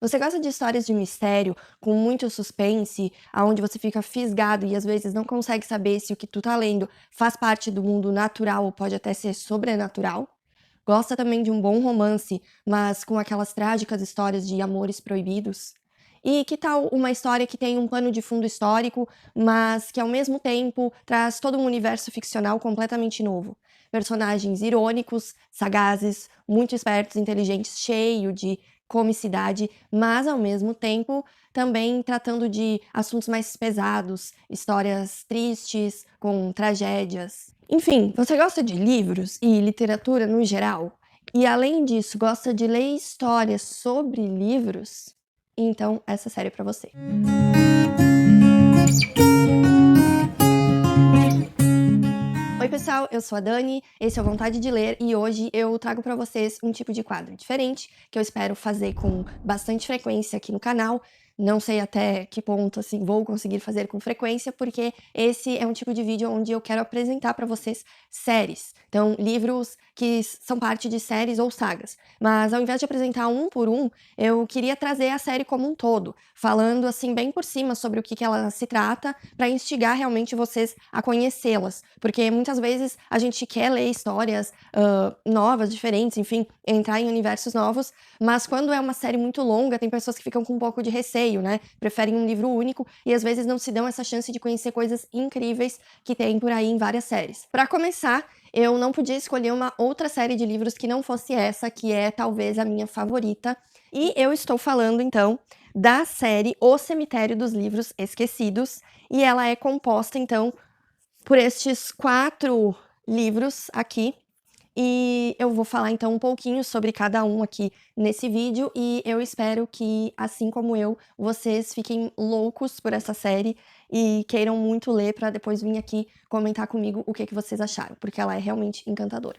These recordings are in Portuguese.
Você gosta de histórias de mistério, com muito suspense, aonde você fica fisgado e às vezes não consegue saber se o que tu tá lendo faz parte do mundo natural ou pode até ser sobrenatural? Gosta também de um bom romance, mas com aquelas trágicas histórias de amores proibidos? E que tal uma história que tem um pano de fundo histórico, mas que ao mesmo tempo traz todo um universo ficcional completamente novo? Personagens irônicos, sagazes, muito espertos, inteligentes, cheio de comicidade, mas ao mesmo tempo também tratando de assuntos mais pesados, histórias tristes, com tragédias. Enfim, você gosta de livros e literatura no geral? E além disso, gosta de ler histórias sobre livros? Então essa série é pra você. Oi pessoal, eu sou a Dani, esse é o Vontade de Ler e hoje eu trago pra vocês um tipo de quadro diferente que eu espero fazer com bastante frequência aqui no canal. Não sei até que ponto assim vou conseguir fazer com frequência, porque esse é um tipo de vídeo onde eu quero apresentar pra vocês séries. Então, livros que são parte de séries ou sagas. Mas ao invés de apresentar um por um, eu queria trazer a série como um todo, falando assim bem por cima sobre o que ela se trata, pra instigar realmente vocês a conhecê-las. Porque muitas vezes a gente quer ler histórias novas, diferentes, enfim, entrar em universos novos, mas quando é uma série muito longa, tem pessoas que ficam com um pouco de receio, né? Preferem um livro único e às vezes não se dão essa chance de conhecer coisas incríveis que tem por aí em várias séries. Pra começar, eu não podia escolher uma outra série de livros que não fosse essa, que é talvez a minha favorita. E eu estou falando, então, da série O Cemitério dos Livros Esquecidos. E ela é composta, então, por estes 4 livros aqui. E eu vou falar, então, um pouquinho sobre cada um aqui nesse vídeo. E eu espero que, assim como eu, vocês fiquem loucos por essa série e queiram muito ler pra depois vir aqui comentar comigo o que vocês acharam, porque ela é realmente encantadora.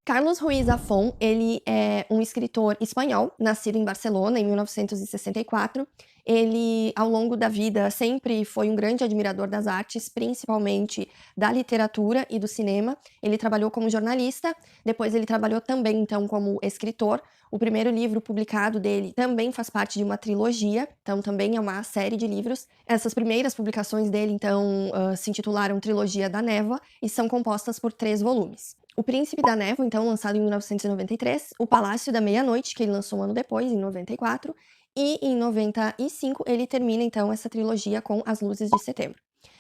Carlos Ruiz Zafón, ele é um escritor espanhol, nascido em Barcelona em 1964. Ele, ao longo da vida, sempre foi um grande admirador das artes, principalmente da literatura e do cinema. Ele trabalhou como jornalista, depois ele trabalhou também, então, como escritor. O primeiro livro publicado dele também faz parte de uma trilogia, então também é uma série de livros. Essas primeiras publicações dele, então, se intitularam Trilogia da Névoa e são compostas por 3 volumes. O Príncipe da Névoa, então, lançado em 1993, O Palácio da Meia-Noite, que ele lançou um ano depois, em 94, e em 95 ele termina, então, essa trilogia com As Luzes de Setembro.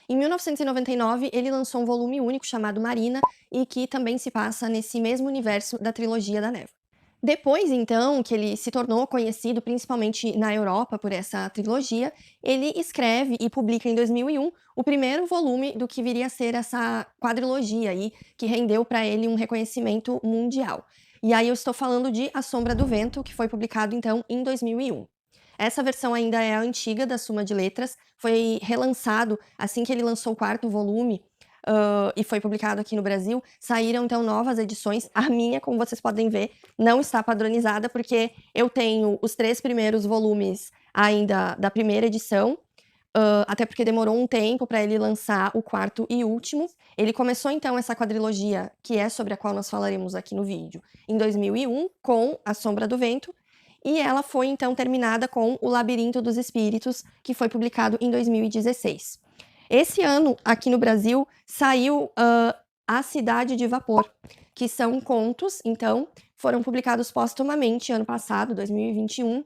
Em 1999, ele lançou um volume único chamado Marina, e que também se passa nesse mesmo universo da Trilogia da Névoa. Depois, então, que ele se tornou conhecido principalmente na Europa por essa trilogia, ele escreve e publica em 2001 o primeiro volume do que viria a ser essa quadrilogia aí, que rendeu para ele um reconhecimento mundial. E aí eu estou falando de A Sombra do Vento, que foi publicado então em 2001. Essa versão ainda é a antiga da Suma de Letras, foi relançado assim que ele lançou o 4º volume, e foi publicado aqui no Brasil, saíram então novas edições. A minha, como vocês podem ver, não está padronizada, porque eu tenho os 3 primeiros volumes ainda da primeira edição, até porque demorou um tempo para ele lançar o 4º e último. Ele começou então essa quadrilogia, que é sobre a qual nós falaremos aqui no vídeo, em 2001, com A Sombra do Vento, e ela foi então terminada com O Labirinto dos Espíritos, que foi publicado em 2016. Esse ano, aqui no Brasil, saiu A Cidade de Vapor, que são contos, então, foram publicados póstumamente ano passado, 2021,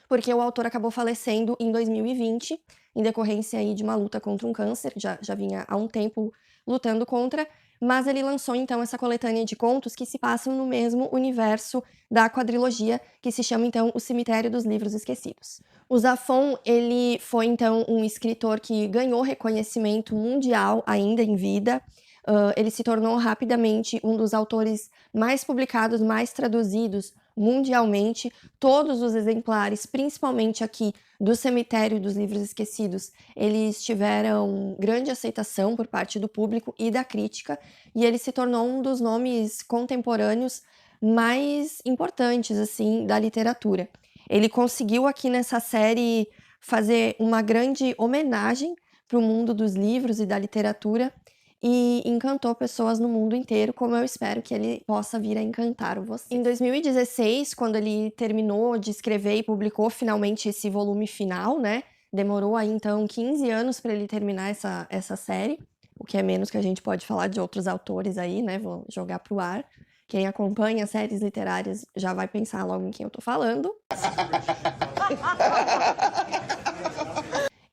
porque o autor acabou falecendo em 2020, em decorrência aí de uma luta contra um câncer, já vinha há um tempo lutando contra, mas ele lançou então essa coletânea de contos que se passam no mesmo universo da quadrilogia, que se chama então O Cemitério dos Livros Esquecidos. O Zafón, ele foi então um escritor que ganhou reconhecimento mundial ainda em vida. Ele se tornou rapidamente um dos autores mais publicados, mais traduzidos mundialmente. Todos os exemplares, principalmente aqui do Cemitério dos Livros Esquecidos, eles tiveram grande aceitação por parte do público e da crítica, e ele se tornou um dos nomes contemporâneos mais importantes, assim, da literatura. Ele conseguiu aqui nessa série fazer uma grande homenagem para o mundo dos livros e da literatura, e encantou pessoas no mundo inteiro, como eu espero que ele possa vir a encantar você. Em 2016, quando ele terminou de escrever e publicou finalmente esse volume final, né? Demorou aí então 15 anos para ele terminar essa série, o que é menos que a gente pode falar de outros autores aí, né? Vou jogar pro ar. Quem acompanha séries literárias já vai pensar logo em quem eu tô falando.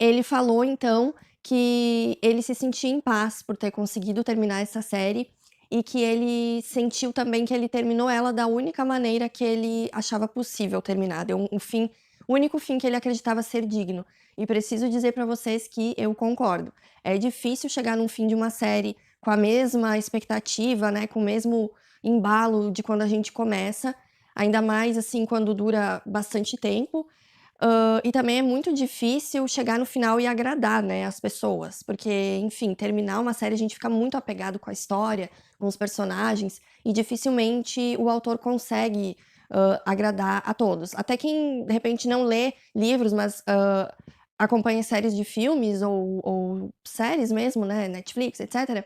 Ele falou, então, que ele se sentia em paz por ter conseguido terminar essa série e que ele sentiu também que ele terminou ela da única maneira que ele achava possível terminar. Deu o único fim que ele acreditava ser digno. E preciso dizer para vocês que eu concordo. É difícil chegar num fim de uma série com a mesma expectativa, né, com o mesmo embalo de quando a gente começa, ainda mais assim quando dura bastante tempo. E também é muito difícil chegar no final e agradar, né, as pessoas, porque, enfim, terminar uma série a gente fica muito apegado com a história, com os personagens, e dificilmente o autor consegue, agradar a todos. Até quem, de repente, não lê livros, mas, acompanha séries de filmes ou séries mesmo, né, Netflix, etcétera,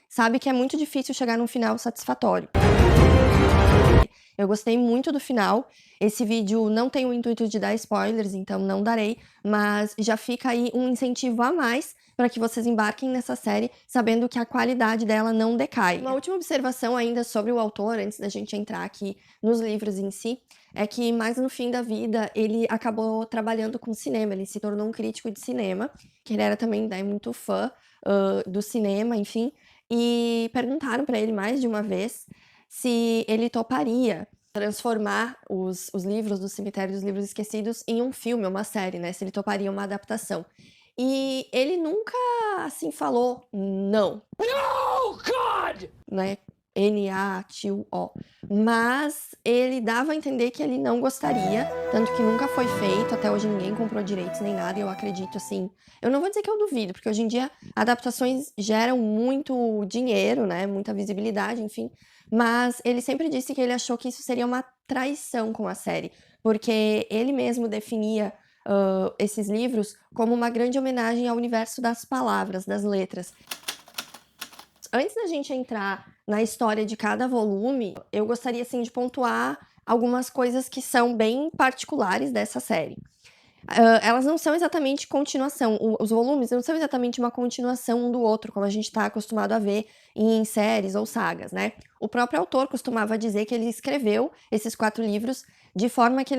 sabe que é muito difícil chegar num final satisfatório. Eu gostei muito do final. Esse vídeo não tem o intuito de dar spoilers, então não darei, mas já fica aí um incentivo a mais para que vocês embarquem nessa série sabendo que a qualidade dela não decai. Uma última observação ainda sobre o autor, antes da gente entrar aqui nos livros em si, é que mais no fim da vida ele acabou trabalhando com cinema, ele se tornou um crítico de cinema, que ele era também, né, muito fã do cinema, enfim, e perguntaram para ele mais de uma vez se ele toparia transformar os livros do Cemitério dos Livros Esquecidos em um filme, uma série, né, se ele toparia uma adaptação. E ele nunca, assim, falou não. No, God! Né, N-A-T-U-O. Mas ele dava a entender que ele não gostaria, tanto que nunca foi feito, até hoje ninguém comprou direitos nem nada, e eu acredito, assim, eu não vou dizer que eu duvido, porque hoje em dia adaptações geram muito dinheiro, né, muita visibilidade, enfim, mas ele sempre disse que ele achou que isso seria uma traição com a série, porque ele mesmo definia esses livros como uma grande homenagem ao universo das palavras, das letras. Antes da gente entrar na história de cada volume, eu gostaria assim de pontuar algumas coisas que são bem particulares dessa série. Elas não são exatamente continuação, os volumes não são exatamente uma continuação um do outro, como a gente está acostumado a ver em séries ou sagas, né? O próprio autor costumava dizer que ele escreveu esses 4 livros de forma que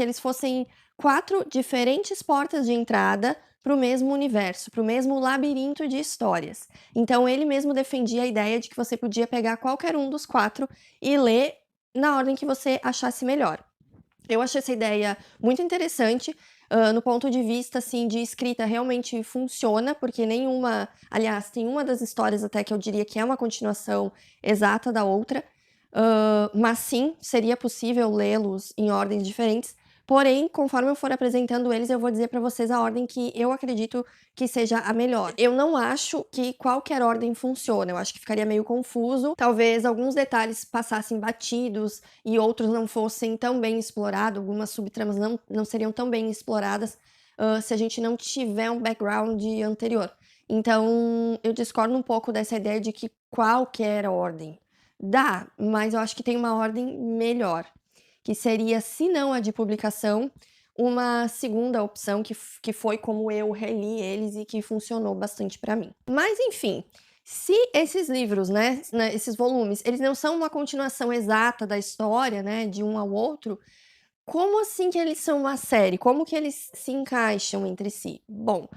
eles fossem 4 diferentes portas de entrada para o mesmo universo, para o mesmo labirinto de histórias. Então ele mesmo defendia a ideia de que você podia pegar qualquer um dos 4 e ler na ordem que você achasse melhor. Eu achei essa ideia muito interessante, no ponto de vista, assim, de escrita realmente funciona, porque nenhuma aliás, tem uma das histórias até que eu diria que é uma continuação exata da outra, mas sim, seria possível lê-los em ordens diferentes, porém, conforme eu for apresentando eles, eu vou dizer para vocês a ordem que eu acredito que seja a melhor. Eu não acho que qualquer ordem funciona, eu acho que ficaria meio confuso, talvez alguns detalhes passassem batidos e outros não fossem tão bem explorados, algumas subtramas não seriam tão bem exploradas, se a gente não tiver um background anterior. Então, eu discordo um pouco dessa ideia de que qualquer ordem. Dá, mas eu acho que tem uma ordem melhor, que seria, se não a de publicação, uma segunda opção que foi como eu reli eles e que funcionou bastante para mim. Mas enfim, se esses livros, né, esses volumes, eles não são uma continuação exata da história, né, de um ao outro, como assim que eles são uma série? Como que eles se encaixam entre si? Bom,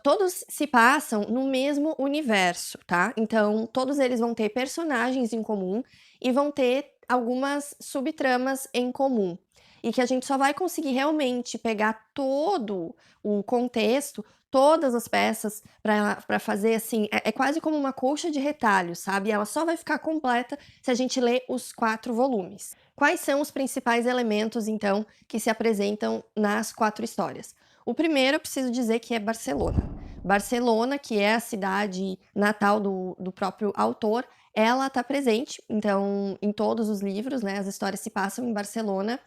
todos se passam no mesmo universo, tá? Então, todos eles vão ter personagens em comum e vão ter algumas subtramas em comum. E que a gente só vai conseguir realmente pegar todo o contexto, todas as peças, para fazer assim. É quase como uma colcha de retalhos, sabe? Ela só vai ficar completa se a gente ler os 4 volumes. Quais são os principais elementos, então, que se apresentam nas 4 histórias? O primeiro eu preciso dizer que é Barcelona. Barcelona, que é a cidade natal do próprio autor, ela está presente, então, em todos os livros, né? As histórias se passam em Barcelona.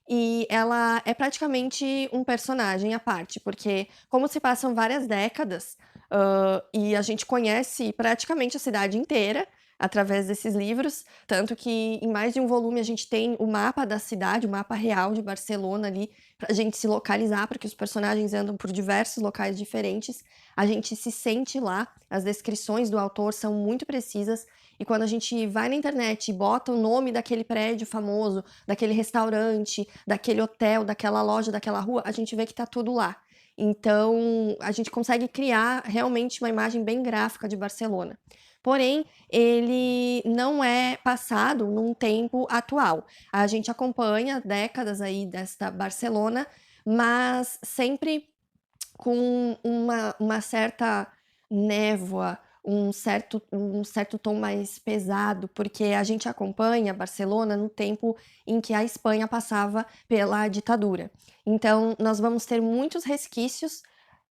e ela é praticamente um personagem à parte, porque como se passam várias décadas, e a gente conhece praticamente a cidade inteira através desses livros, tanto que em mais de um volume a gente tem o mapa da cidade, o mapa real de Barcelona ali, pra gente se localizar, porque os personagens andam por diversos locais diferentes. A gente se sente lá, as descrições do autor são muito precisas, e quando a gente vai na internet e bota o nome daquele prédio famoso, daquele restaurante, daquele hotel, daquela loja, daquela rua, a gente vê que tá tudo lá. Então, a gente consegue criar realmente uma imagem bem gráfica de Barcelona. Porém, ele não é passado num tempo atual. A gente acompanha décadas aí desta Barcelona, mas sempre com uma certa névoa, um certo tom mais pesado, porque a gente acompanha Barcelona no tempo em que a Espanha passava pela ditadura. Então, nós vamos ter muitos resquícios,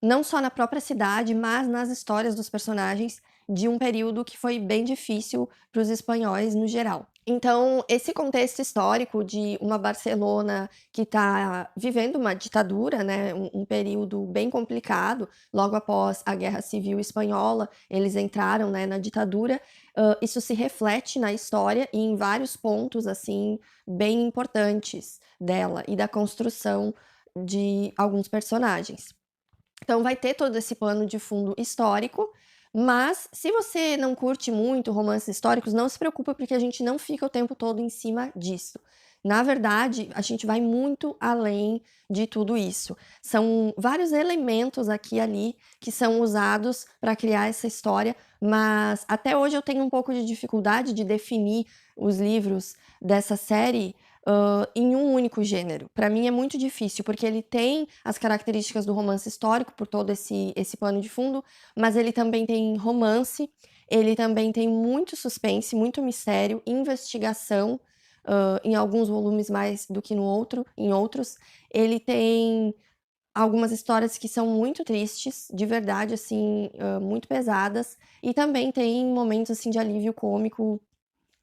não só na própria cidade, mas nas histórias dos personagens, de um período que foi bem difícil para os espanhóis no geral. Então, esse contexto histórico de uma Barcelona que está vivendo uma ditadura, né, um período bem complicado, logo após a Guerra Civil Espanhola, eles entraram, né, na ditadura, isso se reflete na história e em vários pontos, assim, bem importantes dela e da construção de alguns personagens. Então vai ter todo esse pano de fundo histórico, mas se você não curte muito romances históricos, não se preocupa porque a gente não fica o tempo todo em cima disso. Na verdade, a gente vai muito além de tudo isso. São vários elementos aqui e ali que são usados para criar essa história, mas até hoje eu tenho um pouco de dificuldade de definir os livros dessa série em um único gênero. Para mim é muito difícil, porque ele tem as características do romance histórico, por todo esse pano de fundo, mas ele também tem romance, ele também tem muito suspense, muito mistério, investigação, em alguns volumes mais do que em outros. Ele tem algumas histórias que são muito tristes, de verdade, assim, muito pesadas, e também tem momentos, assim, de alívio cômico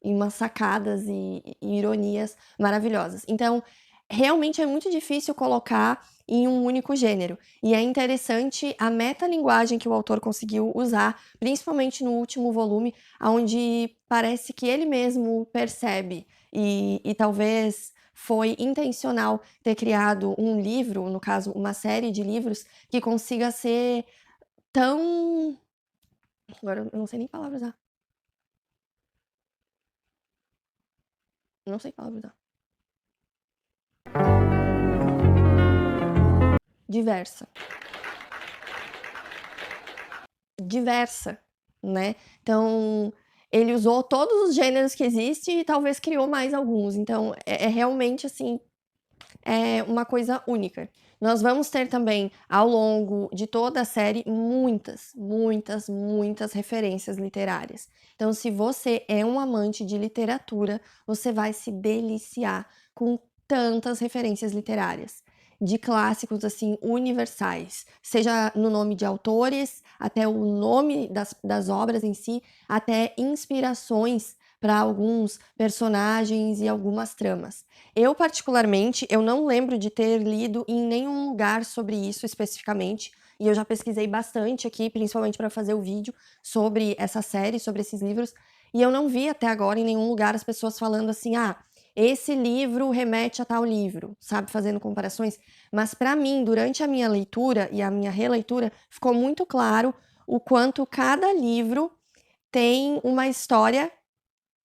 e umas sacadas e ironias maravilhosas. Então, realmente é muito difícil colocar em um único gênero. E é interessante a metalinguagem que o autor conseguiu usar, principalmente no último volume, onde parece que ele mesmo percebe, e talvez foi intencional ter criado um livro, no caso, uma série de livros, que consiga ser tão. Agora eu não sei nem palavras usar. Não sei palavras usar. Diversa. Diversa, né. Então, ele usou todos os gêneros que existem e talvez criou mais alguns. Então, é realmente, assim, é uma coisa única. Nós vamos ter também, ao longo de toda a série, muitas, muitas, muitas referências literárias. Então, se você é um amante de literatura, você vai se deliciar com tantas referências literárias, de clássicos assim universais, seja no nome de autores, até o nome das obras em si, até inspirações para alguns personagens e algumas tramas. Eu, particularmente, eu não lembro de ter lido em nenhum lugar sobre isso especificamente, e eu já pesquisei bastante aqui, principalmente para fazer o vídeo sobre essa série, sobre esses livros, e eu não vi até agora em nenhum lugar as pessoas falando assim: "Ah, esse livro remete a tal livro", sabe, fazendo comparações. Mas para mim, durante a minha leitura e a minha releitura, ficou muito claro o quanto cada livro tem uma história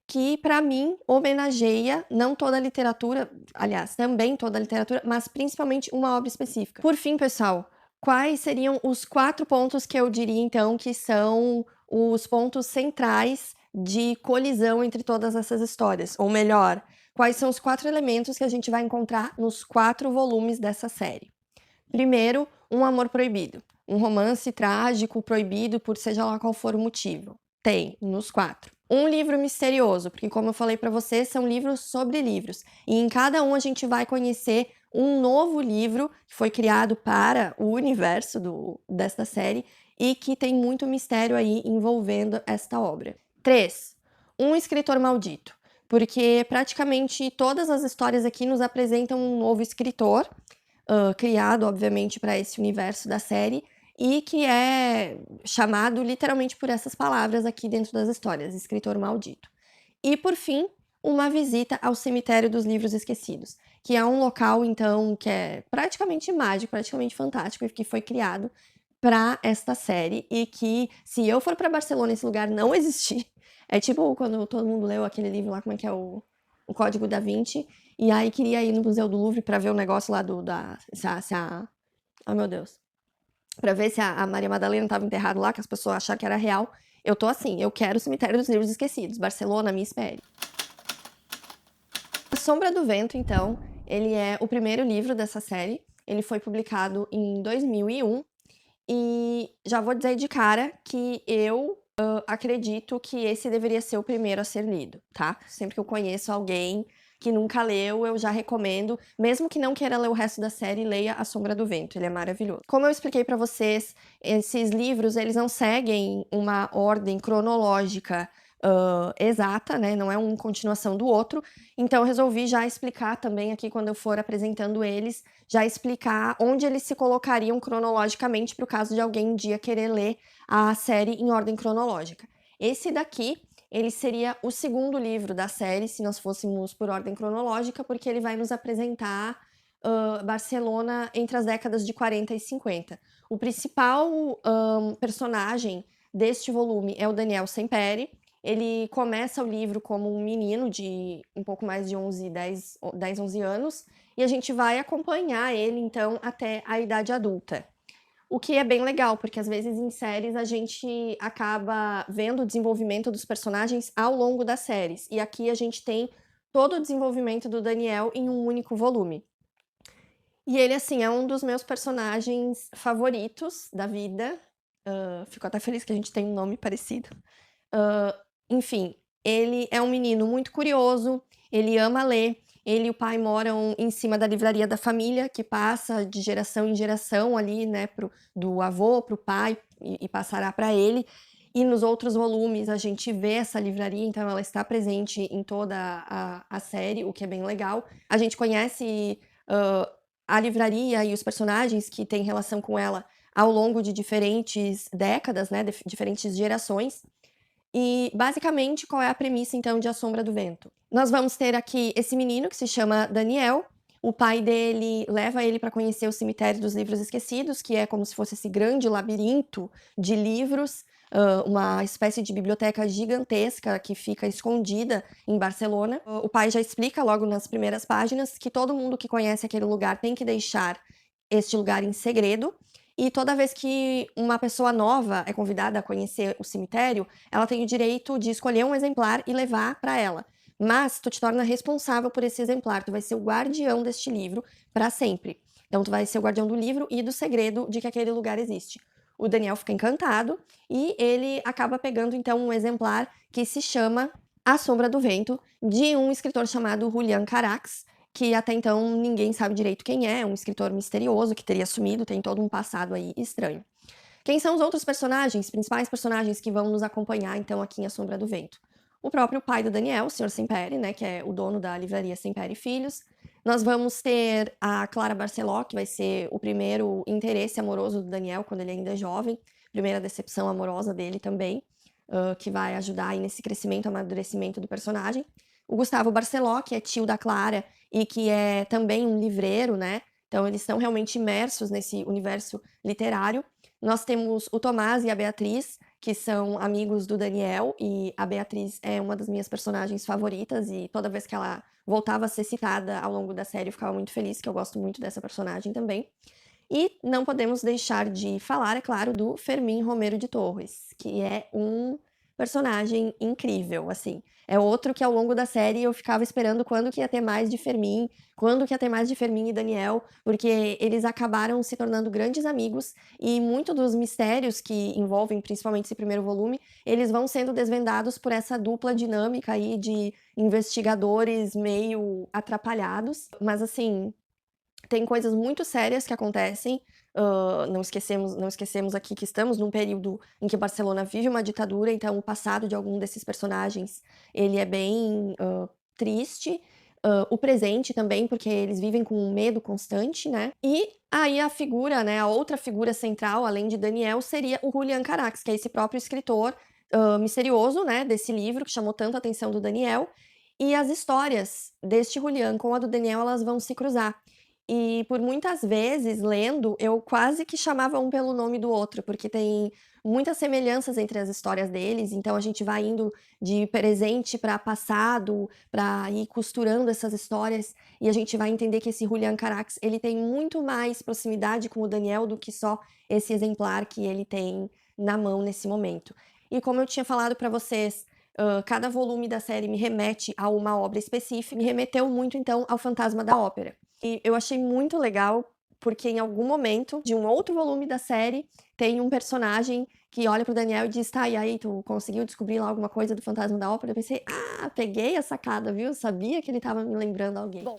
que, para mim, homenageia não toda a literatura, aliás, também toda a literatura, mas principalmente uma obra específica. Por fim, pessoal, quais seriam os 4 pontos que eu diria, então, que são os pontos centrais de colisão entre todas essas histórias? Ou melhor, quais são os 4 elementos que a gente vai encontrar nos 4 volumes dessa série? Primeiro, um amor proibido. Um romance trágico, proibido por seja lá qual for o motivo. Tem, nos 4. Um livro misterioso, porque como eu falei para vocês, são livros sobre livros. E em cada um a gente vai conhecer um novo livro que foi criado para o universo desta série e que tem muito mistério aí envolvendo esta obra. 3. Um escritor maldito. porque praticamente todas as histórias aqui nos apresentam um novo escritor, criado, obviamente, para esse universo da série, e que é chamado literalmente por essas palavras aqui dentro das histórias, escritor maldito. E, por fim, uma visita ao cemitério dos livros esquecidos, que é um local, então, que é praticamente mágico, praticamente fantástico, e que foi criado para esta série, e que, se eu for para Barcelona e esse lugar não existir, é tipo quando todo mundo leu aquele livro lá, como é que é o Código da Vinci, e aí queria ir no Museu do Louvre para ver o negócio lá oh meu Deus, para ver se a Maria Madalena estava enterrada lá, que as pessoas acharam que era real. Eu tô assim, eu quero o cemitério dos livros esquecidos, Barcelona, me espere. A Sombra do Vento, então, ele é o primeiro livro dessa série. Ele foi publicado em 2001 e já vou dizer de cara que eu acredito que esse deveria ser o primeiro a ser lido, tá? Sempre que eu conheço alguém que nunca leu, eu já recomendo, mesmo que não queira ler o resto da série, leia A Sombra do Vento, ele é maravilhoso. Como eu expliquei pra vocês, esses livros, eles não seguem uma ordem cronológica exata, né? Não é uma continuação do outro. Então eu resolvi já explicar também aqui, quando eu for apresentando eles, já explicar onde eles se colocariam cronologicamente para o caso de alguém um dia querer ler a série em ordem cronológica. Esse daqui, ele seria o segundo livro da série, se nós fôssemos por ordem cronológica, porque ele vai nos apresentar Barcelona entre as décadas de 40 e 50. O principal personagem deste volume é o Daniel Sempere. Ele começa o livro como um menino de um pouco mais de 10, 11 anos, e a gente vai acompanhar ele, então, até a idade adulta. O que é bem legal, porque às vezes em séries a gente acaba vendo o desenvolvimento dos personagens ao longo das séries, e aqui a gente tem todo o desenvolvimento do Daniel em um único volume. E ele, assim, é um dos meus personagens favoritos da vida. Fico até feliz que a gente tem um nome parecido. Enfim, ele é um menino muito curioso, ele ama ler, ele e o pai moram em cima da livraria da família, que passa de geração em geração ali, né, do avô para o pai e passará para ele. E nos outros volumes a gente vê essa livraria, então ela está presente em toda a série, o que é bem legal. A gente conhece a livraria e os personagens que têm relação com ela ao longo de diferentes décadas, né, diferentes gerações. E, basicamente, qual é a premissa, então, de A Sombra do Vento? Nós vamos ter aqui esse menino que se chama Daniel. O pai dele leva ele para conhecer o cemitério dos livros esquecidos, que é como se fosse esse grande labirinto de livros, uma espécie de biblioteca gigantesca que fica escondida em Barcelona. O pai já explica logo nas primeiras páginas que todo mundo que conhece aquele lugar tem que deixar este lugar em segredo. E toda vez que uma pessoa nova é convidada a conhecer o cemitério, ela tem o direito de escolher um exemplar e levar para ela. Mas tu te torna responsável por esse exemplar, tu vai ser o guardião deste livro para sempre. Então tu vai ser o guardião do livro e do segredo de que aquele lugar existe. O Daniel fica encantado e ele acaba pegando então um exemplar que se chama A Sombra do Vento, de um escritor chamado Julián Carax, que até então ninguém sabe direito quem é um escritor misterioso que teria sumido, tem todo um passado aí estranho. Quem são os outros personagens, principais personagens que vão nos acompanhar então aqui em A Sombra do Vento? O próprio pai do Daniel, o Sr. Sempere, né, que é o dono da livraria Sempere Filhos. Nós vamos ter a Clara Barceló, que vai ser o primeiro interesse amoroso do Daniel quando ele ainda é jovem, primeira decepção amorosa dele também, que vai ajudar aí nesse crescimento, amadurecimento do personagem. O Gustavo Barceló, que é tio da Clara e que é também um livreiro, né? Então eles estão realmente imersos nesse universo literário. Nós temos o Tomás e a Beatriz, que são amigos do Daniel, e a Beatriz é uma das minhas personagens favoritas, e toda vez que ela voltava a ser citada ao longo da série, eu ficava muito feliz, que eu gosto muito dessa personagem também. E não podemos deixar de falar, é claro, do Fermín Romero de Torres, que é um personagem incrível, assim. É outro que ao longo da série eu ficava esperando quando que ia ter mais de Fermín, quando que ia ter mais de Fermín e Daniel, porque eles acabaram se tornando grandes amigos e muito dos mistérios que envolvem principalmente esse primeiro volume, eles vão sendo desvendados por essa dupla dinâmica aí de investigadores meio atrapalhados, mas assim, tem coisas muito sérias que acontecem. Não esquecemos aqui que estamos num período em que Barcelona vive uma ditadura, então o passado de algum desses personagens ele é bem triste, o presente também, porque eles vivem com um medo constante, né. E aí a figura, né, a outra figura central, além de Daniel, seria o Julian Carax, que é esse próprio escritor, misterioso, né, desse livro que chamou tanto a atenção do Daniel, e as histórias deste Julian com a do Daniel, elas vão se cruzar. E por muitas vezes, lendo, eu quase que chamava um pelo nome do outro, porque tem muitas semelhanças entre as histórias deles, então a gente vai indo de presente para passado, para ir costurando essas histórias, e a gente vai entender que esse Julian Carax, ele tem muito mais proximidade com o Daniel do que só esse exemplar que ele tem na mão nesse momento. E como eu tinha falado para vocês, cada volume da série me remete a uma obra específica, me remeteu muito então ao Fantasma da Ópera. E eu achei muito legal, porque em algum momento de um outro volume da série, tem um personagem que olha pro Daniel e diz: "Tá, e aí, tu conseguiu descobrir lá alguma coisa do Fantasma da Ópera?" Eu pensei: "Ah, peguei a sacada, viu, eu sabia que ele estava me lembrando alguém". Bom,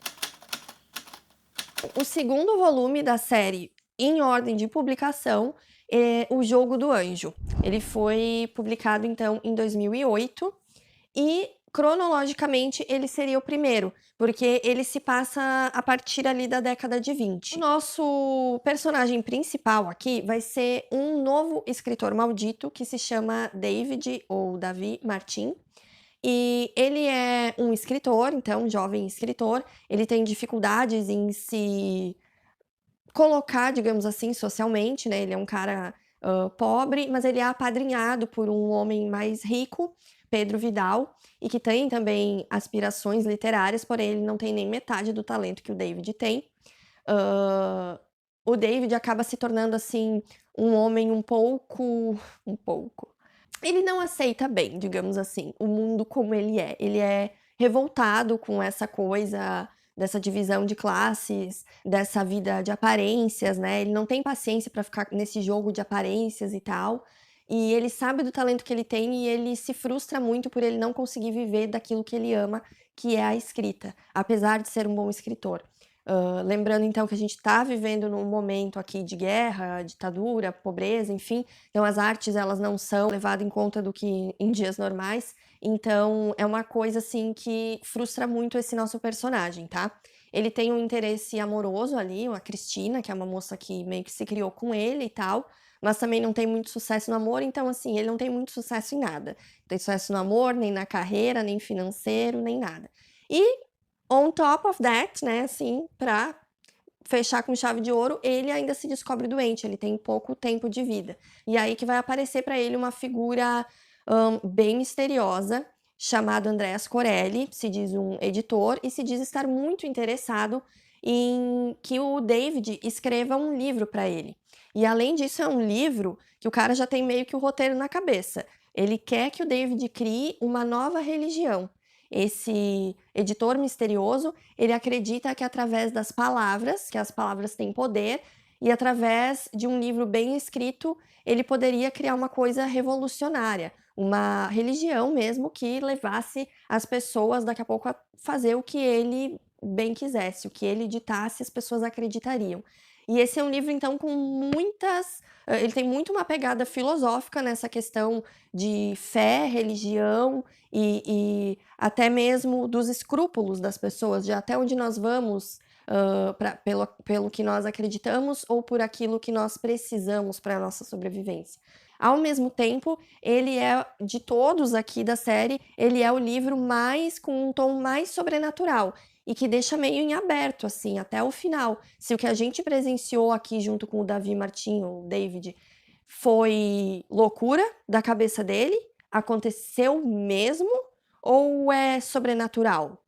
o segundo volume da série, em ordem de publicação, é O Jogo do Anjo. Ele foi publicado, então, em 2008 e, cronologicamente, ele seria o primeiro, porque ele se passa a partir ali da década de 20. O nosso personagem principal aqui vai ser um novo escritor maldito que se chama David, ou Davi Martin. E ele é um escritor, então, um jovem escritor, ele tem dificuldades em se colocar, digamos assim, socialmente, né, ele é um cara, pobre, mas ele é apadrinhado por um homem mais rico, Pedro Vidal, e que tem também aspirações literárias, porém ele não tem nem metade do talento que o David tem. Hã, o David acaba se tornando, assim, um homem um pouco ele não aceita bem, digamos assim, o mundo como ele é. Ele é revoltado com essa coisa dessa divisão de classes, dessa vida de aparências, né, ele não tem paciência para ficar nesse jogo de aparências e tal, e ele sabe do talento que ele tem e ele se frustra muito por ele não conseguir viver daquilo que ele ama, que é a escrita, apesar de ser um bom escritor. Lembrando então que a gente está vivendo num momento aqui de guerra, ditadura, pobreza, enfim, então as artes elas não são levadas em conta do que em dias normais, então é uma coisa assim que frustra muito esse nosso personagem, tá. Ele tem um interesse amoroso ali, a Cristina, que é uma moça que meio que se criou com ele e tal, mas também não tem muito sucesso no amor, então assim, ele não tem muito sucesso em nada. Não tem sucesso no amor, nem na carreira, nem financeiro, nem nada. E on top of that, né, assim, pra fechar com chave de ouro, ele ainda se descobre doente, ele tem pouco tempo de vida. E aí que vai aparecer para ele uma figura, bem misteriosa, chamado Andreas Corelli, se diz um editor, e se diz estar muito interessado em que o David escreva um livro para ele. E além disso, é um livro que o cara já tem meio que o roteiro na cabeça. Ele quer que o David crie uma nova religião. Esse editor misterioso, ele acredita que através das palavras, que as palavras têm poder, e através de um livro bem escrito, ele poderia criar uma coisa revolucionária, uma religião mesmo que levasse as pessoas daqui a pouco a fazer o que ele bem quisesse, o que ele ditasse, as pessoas acreditariam. E esse é um livro então com muitas ele tem muito uma pegada filosófica nessa questão de fé, religião e até mesmo dos escrúpulos das pessoas, de até onde nós vamos, pelo que nós acreditamos ou por aquilo que nós precisamos para a nossa sobrevivência. Ao mesmo tempo, ele é, de todos aqui da série, ele é o livro mais com um tom mais sobrenatural e que deixa meio em aberto, assim, até o final. Se o que a gente presenciou aqui junto com o Davi Martin, o David, foi loucura da cabeça dele, aconteceu mesmo ou é sobrenatural?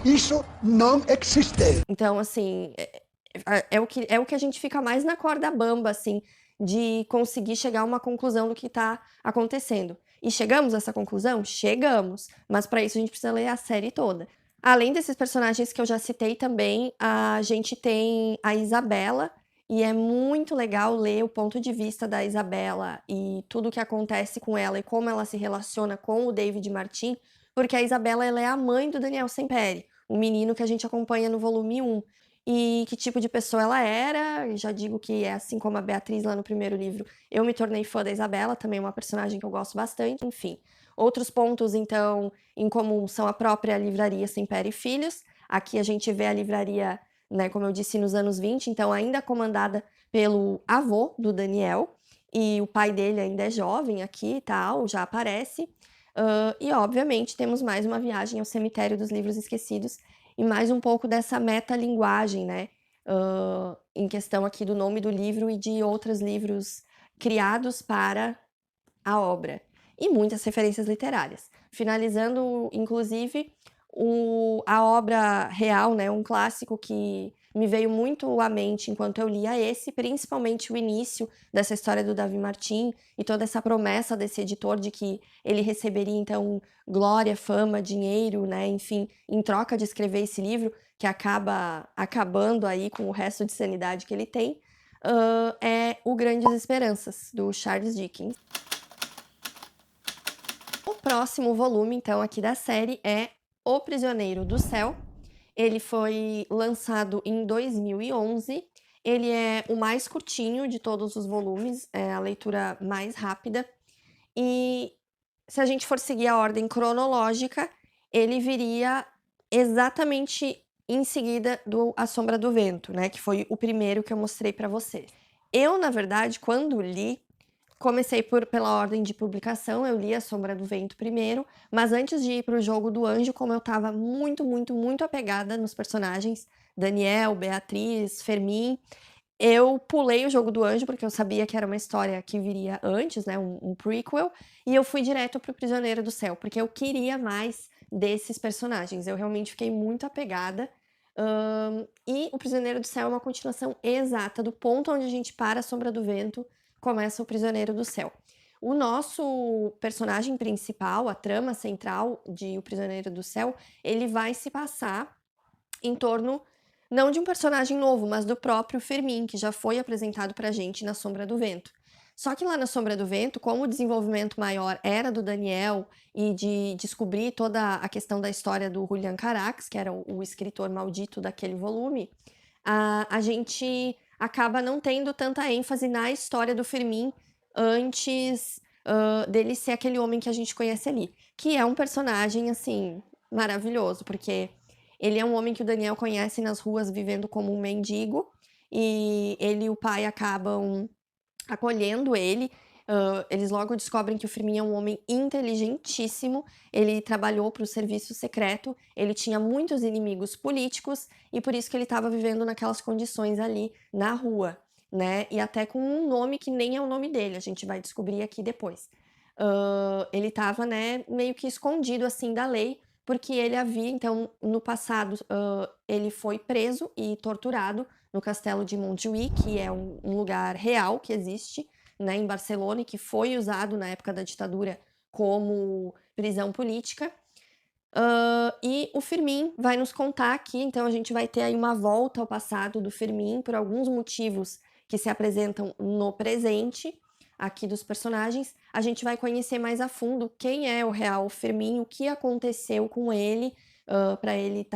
Isso não existe. Então, assim, é o que a gente fica mais na corda bamba, assim, de conseguir chegar a uma conclusão do que tá acontecendo. E chegamos a essa conclusão? Chegamos, mas para isso a gente precisa ler a série toda. Além desses personagens que eu já citei também, a gente tem a Isabela, e é muito legal ler o ponto de vista da Isabela e tudo o que acontece com ela e como ela se relaciona com o David Martin, porque a Isabela ela é a mãe do Daniel Semperi, o menino que a gente acompanha no volume 1. E que tipo de pessoa ela era, já digo que é assim como a Beatriz lá no primeiro livro, eu me tornei fã da Isabela, também é uma personagem que eu gosto bastante, enfim. Outros pontos, então, em comum são a própria livraria Sempere e Filhos. Aqui a gente vê a livraria, né, como eu disse, nos anos 20, então ainda comandada pelo avô do Daniel, e o pai dele ainda é jovem aqui e tal, já aparece. E, obviamente, temos mais uma viagem ao cemitério dos livros esquecidos e mais um pouco dessa metalinguagem, né, em questão aqui do nome do livro e de outros livros criados para a obra. E muitas referências literárias. Finalizando, inclusive, a obra real, né, um clássico que me veio muito à mente enquanto eu lia esse, principalmente o início dessa história do Davi Martin e toda essa promessa desse editor de que ele receberia, então, glória, fama, dinheiro, né, enfim, em troca de escrever esse livro, que acaba acabando aí com o resto de sanidade que ele tem, é O Grandes Esperanças, do Charles Dickens. O próximo volume, então, aqui da série é O Prisioneiro do Céu. Ele foi lançado em 2011. Ele é o mais curtinho de todos os volumes, é a leitura mais rápida. E se a gente for seguir a ordem cronológica, ele viria exatamente em seguida do A Sombra do Vento, né? Que foi o primeiro que eu mostrei para você. Eu, na verdade, quando li, comecei pela ordem de publicação, eu li A Sombra do Vento primeiro, mas antes de ir para o Jogo do Anjo, como eu estava muito, muito, muito apegada nos personagens, Daniel, Beatriz, Fermin, eu pulei o Jogo do Anjo, porque eu sabia que era uma história que viria antes, né, um prequel, e eu fui direto pro Prisioneiro do Céu, porque eu queria mais desses personagens, eu realmente fiquei muito apegada, e o Prisioneiro do Céu é uma continuação exata do ponto onde a gente para A Sombra do Vento, começa o Prisioneiro do Céu. O nosso personagem principal, a trama central de O Prisioneiro do Céu, ele vai se passar em torno, não de um personagem novo, mas do próprio Fermin, que já foi apresentado pra gente na Sombra do Vento. Só que lá na Sombra do Vento, como o desenvolvimento maior era do Daniel e de descobrir toda a questão da história do Julian Carax, que era o escritor maldito daquele volume, a gente acaba não tendo tanta ênfase na história do Fermin antes dele ser aquele homem que a gente conhece ali, que é um personagem, assim, maravilhoso, porque ele é um homem que o Daniel conhece nas ruas vivendo como um mendigo, e ele e o pai acabam acolhendo ele. Eles logo descobrem que o Firmin é um homem inteligentíssimo, ele trabalhou para o serviço secreto, ele tinha muitos inimigos políticos e por isso que ele estava vivendo naquelas condições ali na rua, né? E até com um nome que nem é o nome dele, a gente vai descobrir aqui depois. Ele estava, né, meio que escondido assim da lei, porque ele havia, então, no passado, ele foi preso e torturado no castelo de Montjuïc, que é um lugar real que existe, né, em Barcelona, e que foi usado na época da ditadura como prisão política. E o Firmin vai nos contar aqui, então a gente vai ter aí uma volta ao passado do Firmin por alguns motivos que se apresentam no presente aqui dos personagens. A gente vai conhecer mais a fundo quem é o real Firmin, o que aconteceu com ele, para ele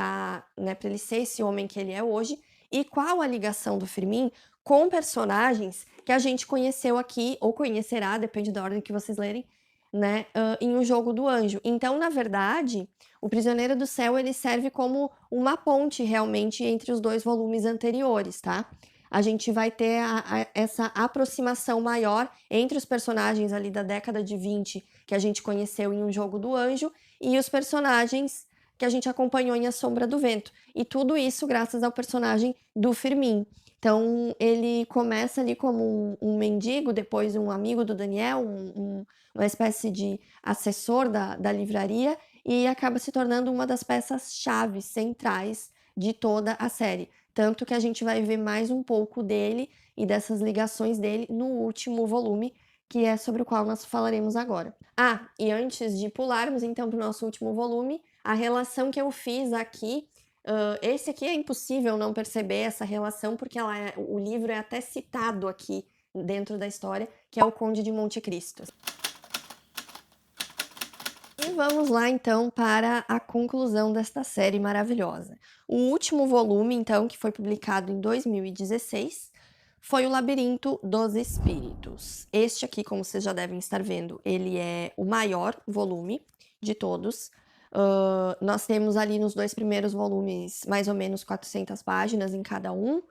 né, para ele ser esse homem que ele é hoje, e qual a ligação do Firmin com personagens que a gente conheceu aqui, ou conhecerá, depende da ordem que vocês lerem, né, em O Jogo do Anjo. Então, na verdade, o Prisioneiro do Céu, ele serve como uma ponte, realmente, entre os dois volumes anteriores, tá? A gente vai ter essa aproximação maior entre os personagens ali da década de 20, que a gente conheceu em O Jogo do Anjo, e os personagens que a gente acompanhou em A Sombra do Vento. E tudo isso graças ao personagem do Firmin. Então, ele começa ali como um mendigo, depois um amigo do Daniel, uma espécie de assessor da livraria, e acaba se tornando uma das peças-chave centrais de toda a série. Tanto que a gente vai ver mais um pouco dele e dessas ligações dele no último volume, que é sobre o qual nós falaremos agora. E antes de pularmos então para o nosso último volume, a relação que eu fiz aqui, esse aqui é impossível não perceber essa relação, porque o livro é até citado aqui dentro da história, que é o Conde de Monte Cristo. E vamos lá, então, para a conclusão desta série maravilhosa. O último volume, então, que foi publicado em 2016, foi o Labirinto dos Espíritos. Este aqui, como vocês já devem estar vendo, ele é o maior volume de todos. Nós temos ali nos 2 primeiros volumes mais ou menos 400 páginas em cada um,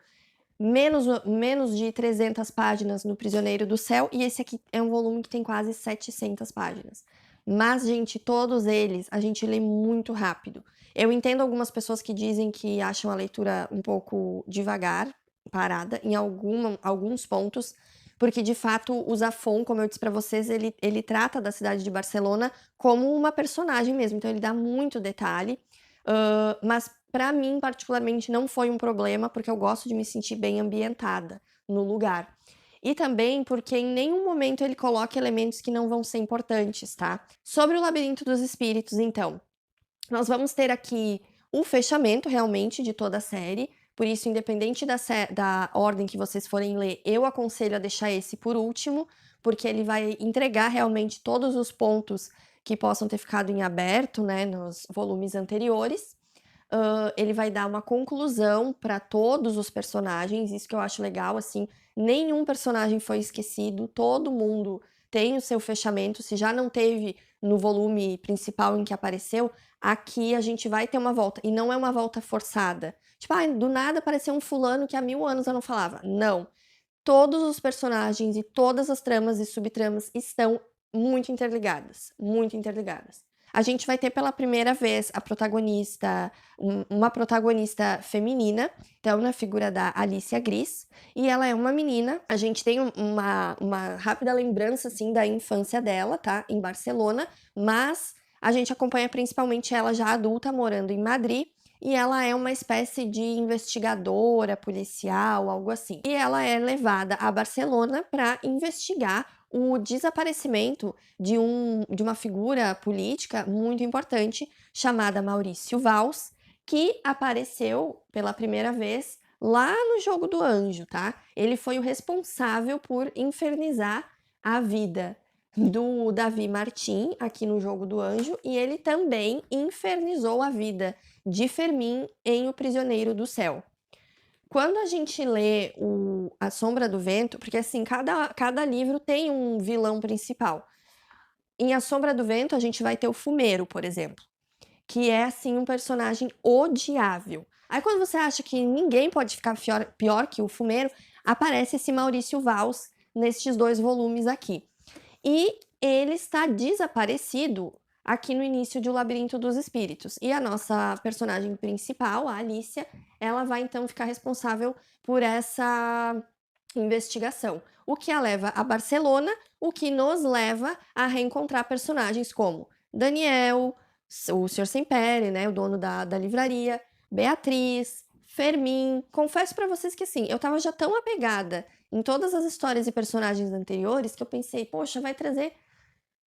menos de 300 páginas no Prisioneiro do Céu, e esse aqui é um volume que tem quase 700 páginas. Mas, gente, todos eles a gente lê muito rápido. Eu entendo algumas pessoas que dizem que acham a leitura um pouco devagar, parada, em alguns pontos, porque de fato o Zafón, como eu disse para vocês, ele trata da cidade de Barcelona como uma personagem mesmo, então ele dá muito detalhe, mas para mim particularmente não foi um problema, porque eu gosto de me sentir bem ambientada no lugar. E também porque em nenhum momento ele coloca elementos que não vão ser importantes, tá? Sobre o Labirinto dos Espíritos, então, nós vamos ter aqui o fechamento realmente de toda a série, por isso, independente da ordem que vocês forem ler, eu aconselho a deixar esse por último, porque ele vai entregar realmente todos os pontos que possam ter ficado em aberto, né, nos volumes anteriores. Ele vai dar uma conclusão para todos os personagens, isso que eu acho legal, assim, nenhum personagem foi esquecido, todo mundo tem o seu fechamento, se já não teve no volume principal em que apareceu, aqui a gente vai ter uma volta, e não é uma volta forçada. Tipo, do nada apareceu um fulano que há 1000 anos eu não falava. Não. Todos os personagens e todas as tramas e subtramas estão muito interligadas, muito interligadas. A gente vai ter pela primeira vez a protagonista, uma protagonista feminina, então na figura da Alicia Gris, e ela é uma menina. A gente tem uma rápida lembrança, assim, da infância dela, tá? Em Barcelona, mas a gente acompanha principalmente ela já adulta, morando em Madrid, e ela é uma espécie de investigadora policial, algo assim. E ela é levada a Barcelona para investigar o desaparecimento de uma figura política muito importante chamada Maurício Valls, que apareceu pela primeira vez lá no Jogo do Anjo, tá? Ele foi o responsável por infernizar a vida do Davi Martim aqui no Jogo do Anjo, e ele também infernizou a vida de Fermín em O Prisioneiro do Céu. Quando a gente lê A Sombra do Vento, porque assim, cada livro tem um vilão principal. Em A Sombra do Vento, a gente vai ter o Fumeiro, por exemplo, que é assim um personagem odiável. Aí quando você acha que ninguém pode ficar pior que o Fumeiro, aparece esse Maurício Valls nestes 2 volumes aqui. E ele está desaparecido aqui no início de O Labirinto dos Espíritos. E a nossa personagem principal, a Alicia, ela vai então ficar responsável por essa investigação. O que a leva a Barcelona, o que nos leva a reencontrar personagens como Daniel, o Sr. Sempere, né, o dono da livraria, Beatriz, Fermín. Confesso para vocês que assim, eu tava já tão apegada em todas as histórias e personagens anteriores que eu pensei, poxa, vai trazer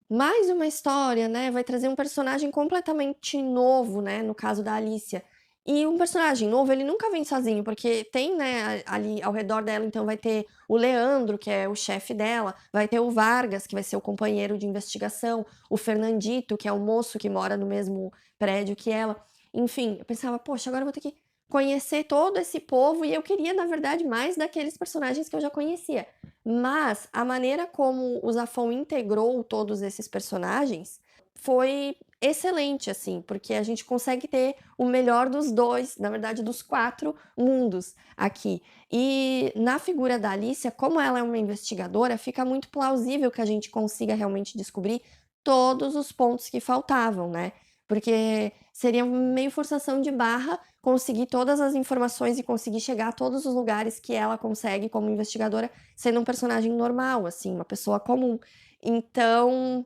mais uma história, né? Vai trazer um personagem completamente novo, né? No caso da Alicia. E um personagem novo, ele nunca vem sozinho, porque tem, né, ali ao redor dela, então vai ter o Leandro, que é o chefe dela, vai ter o Vargas, que vai ser o companheiro de investigação, o Fernandito, que é o moço que mora no mesmo prédio que ela. Enfim, eu pensava, poxa, agora eu vou ter que conhecer todo esse povo, e eu queria, na verdade, mais daqueles personagens que eu já conhecia. Mas a maneira como o Zafón integrou todos esses personagens foi excelente, assim, porque a gente consegue ter o melhor dos 2, na verdade, dos 4 mundos aqui. E na figura da Alicia, como ela é uma investigadora, fica muito plausível que a gente consiga realmente descobrir todos os pontos que faltavam, né? Porque seria meio forçação de barra conseguir todas as informações e conseguir chegar a todos os lugares que ela consegue como investigadora, sendo um personagem normal, assim, uma pessoa comum. Então,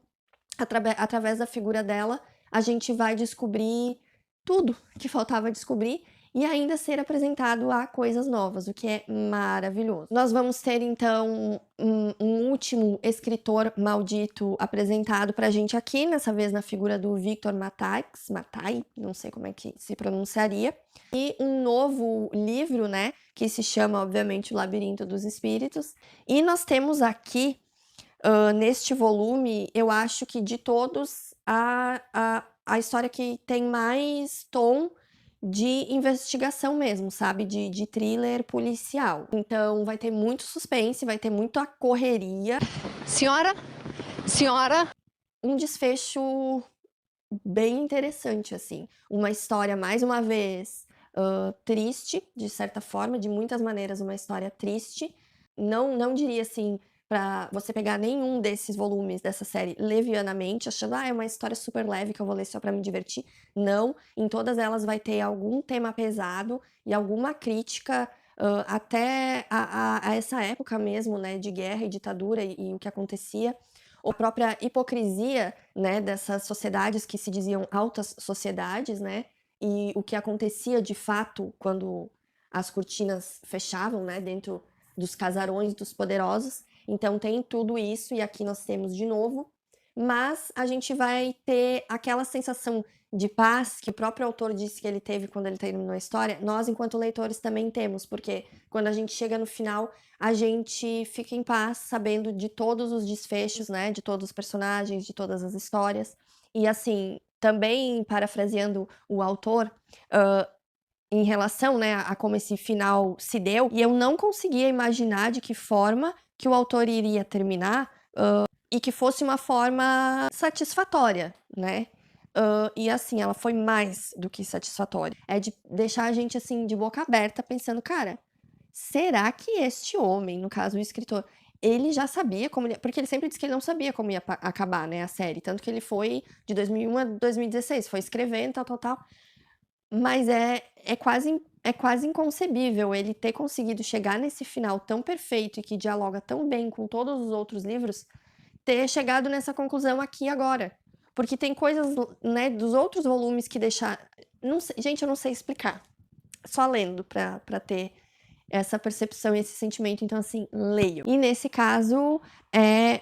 através da figura dela, a gente vai descobrir tudo que faltava descobrir e ainda ser apresentado a coisas novas, o que é maravilhoso. Nós vamos ter, então, um último escritor maldito apresentado pra gente aqui, nessa vez na figura do Victor Matai, não sei como é que se pronunciaria, e um novo livro, né, que se chama, obviamente, O Labirinto dos Espíritos. E nós temos aqui, neste volume, eu acho que de todos, a história que tem mais tom de investigação mesmo, sabe? De thriller policial. Então vai ter muito suspense, vai ter muita correria. Senhora? Senhora? Um desfecho bem interessante, assim. Uma história, mais uma vez, triste, de certa forma, de muitas maneiras uma história triste. Não diria, assim, pra você pegar nenhum desses volumes dessa série levianamente, achando, é uma história super leve que eu vou ler só pra me divertir. Não, em todas elas vai ter algum tema pesado e alguma crítica, até a essa época mesmo, né, de guerra e ditadura e o que acontecia. A própria hipocrisia, né, dessas sociedades que se diziam altas sociedades, né, e o que acontecia de fato quando as cortinas fechavam, né, dentro dos casarões dos poderosos. Então tem tudo isso, e aqui nós temos de novo, mas a gente vai ter aquela sensação de paz que o próprio autor disse que ele teve quando ele terminou a história, nós, enquanto leitores, também temos, porque quando a gente chega no final, a gente fica em paz sabendo de todos os desfechos, né, de todos os personagens, de todas as histórias. E assim, também parafraseando o autor, em relação, né, a como esse final se deu, e eu não conseguia imaginar de que forma que o autor iria terminar, e que fosse uma forma satisfatória, né? E assim, ela foi mais do que satisfatória. É de deixar a gente assim de boca aberta pensando, cara, será que este homem, no caso o escritor, ele já sabia como ele... Porque ele sempre disse que ele não sabia como ia acabar, né, a série. Tanto que ele foi de 2001 a 2016, foi escrevendo, tal. Mas é quase inconcebível ele ter conseguido chegar nesse final tão perfeito e que dialoga tão bem com todos os outros livros, ter chegado nessa conclusão aqui agora. Porque tem coisas, né, dos outros volumes que deixar... Não sei, gente, eu não sei explicar. Só lendo pra ter essa percepção e esse sentimento, então assim, leiam. E nesse caso,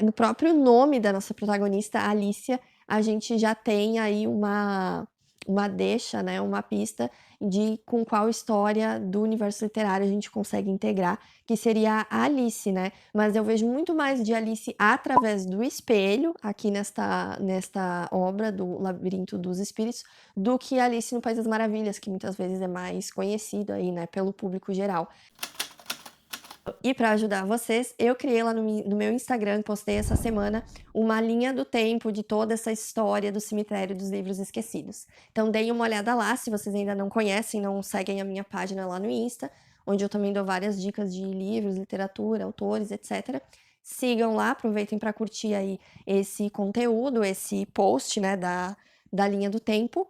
no próprio nome da nossa protagonista, Alicia, a gente já tem aí uma deixa, né, uma pista de com qual história do universo literário a gente consegue integrar, que seria a Alice, né? Mas eu vejo muito mais de Alice através do espelho, aqui nesta obra do Labirinto dos Espíritos, do que Alice no País das Maravilhas, que muitas vezes é mais conhecido aí, né, pelo público geral. E para ajudar vocês, eu criei lá no meu Instagram, postei essa semana, uma linha do tempo de toda essa história do Cemitério dos Livros Esquecidos. Então deem uma olhada lá, se vocês ainda não conhecem, não seguem a minha página lá no Insta, onde eu também dou várias dicas de livros, literatura, autores, etc. Sigam lá, aproveitem para curtir aí esse conteúdo, esse post, né, da linha do tempo.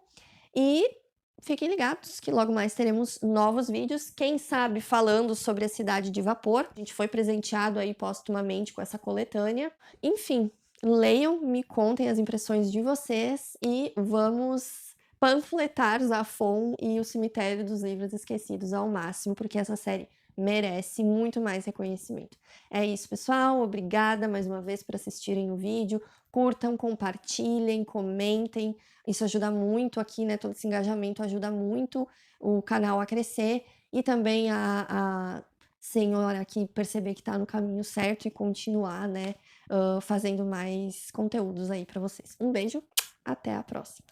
E fiquem ligados que logo mais teremos novos vídeos, quem sabe falando sobre a Cidade de Vapor. A gente foi presenteado aí póstumamente com essa coletânea. Enfim, leiam, me contem as impressões de vocês e vamos panfletar Zafon e o Cemitério dos Livros Esquecidos ao máximo, porque essa série merece muito mais reconhecimento. É isso, pessoal. Obrigada mais uma vez por assistirem o vídeo. Curtam, compartilhem, comentem. Isso ajuda muito aqui, né? Todo esse engajamento ajuda muito o canal a crescer e também a senhora aqui perceber que tá no caminho certo e continuar, né? Fazendo mais conteúdos aí para vocês. Um beijo, até a próxima.